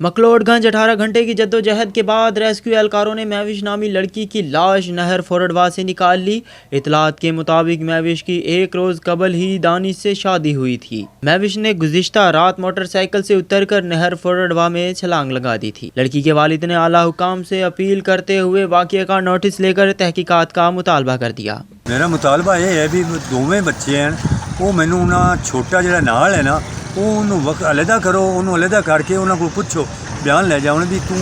मकलोडगंज 18 घंटे की जद्दोजहद के बाद रेस्क्यू एहलकारों ने महविश नामी लड़की की लाश नहर फोरडवा से निकाल ली। इतलात के मुताबिक महविश की एक रोज कबल ही दानिश से शादी हुई थी। महविश ने गुज़िश्ता रात मोटरसाइकिल से उतरकर नहर फोरडवा में छलांग लगा दी थी। लड़की के वालिद ने आला हुकाम से अपील करते हुए वाक़े का नोटिस लेकर तहकीकात का मुतालबा कर दिया। मेरा मुतालबा यह है भी दोवें बच्चे हैं वो मैनू ना छोटा जिहड़ा नाल है ना वक्त अलहदा करो, उन्होंने अलहदा करके उन्होंने को पुछो, बयान ले जाओ भी तू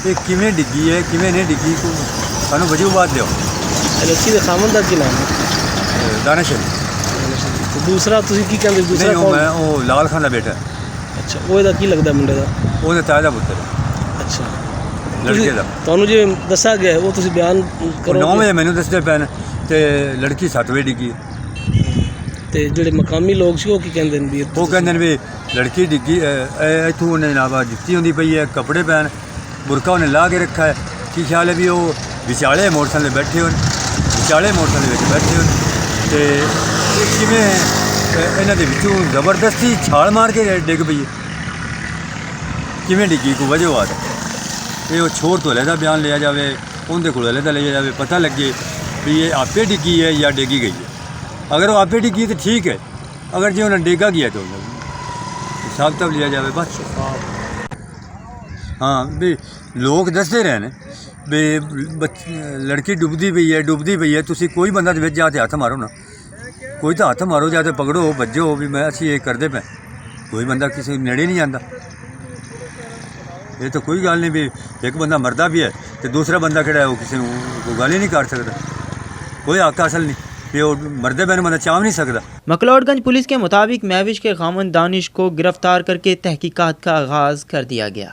ये किवें डिग्गी है किवें नहीं डिग्गी, तू सानू वजूहत दो। लड़की के खामन दा की नाम है? दानिश अली। तो दूसरा तुसीं की कहंदे? दूसरा कौन? मैं वो लाल खान दा बेटा। अच्छा, वो की लगदा मुंडे दा? वो ताए दा पुत्तर। अच्छा, लड़के दा तुहानू जो दस्सा गया वो तुसीं बयान करो। 9 बजे मैनू दसदे पैन ते लड़की 7 बजे डिग्गी। ते जेडे मकामी लोग सी वो की कहंदे ने? वो कहंदे ने भी लड़की डिग्गी इत्थों उन्हें जनाब जुत्ती होंदी पई है, कपड़े पैन, बुरका उन्हें ला के रखा है। की ख्याल है भी वो विचाले मोटरसाइकिल बैठे हो, विचाले मोटरसाइकिल बैठे हो तो किवें इन्हां दे विचों जबरदस्ती छाल मार के डिग पई है। किवें डिग्गी को वजह आ ये वो छोर तो अलहदा बयान लिया जाए, उनके को अलहदा लिया जाए, पता लगे भी ये आपे डिग्गी है या डिगी गई है। अगर वो आपे डिग्गी तो ठीक है, अगर जो उन्हें डेगा गया तो हिसाब तब लिया जाए बस। हाँ भी लोग दसते रहे भी लड़की डुबदी पई है, तुसी कोई बंदा बिच जाते हथ मारो ना, कोई तो हथ मारो जाते पकड़ो भजो भी मैं असी ये करते पे, कोई बंदा किसी नेड़े नहीं जाता। ये तो कोई गल नहीं भी एक बंदा मरदा भी है तो दूसरा बंदा किहड़ा है वो किसी को गल ही नहीं कर सकता, कोई हक हासिल नहीं, मरदे बैन बंदा चाह नहीं सकता। मकलोडगंज पुलिस के मुताबिक महविश के खामन दानिश को गिरफ्तार करके तहकीकात का आगाज कर दिया गया।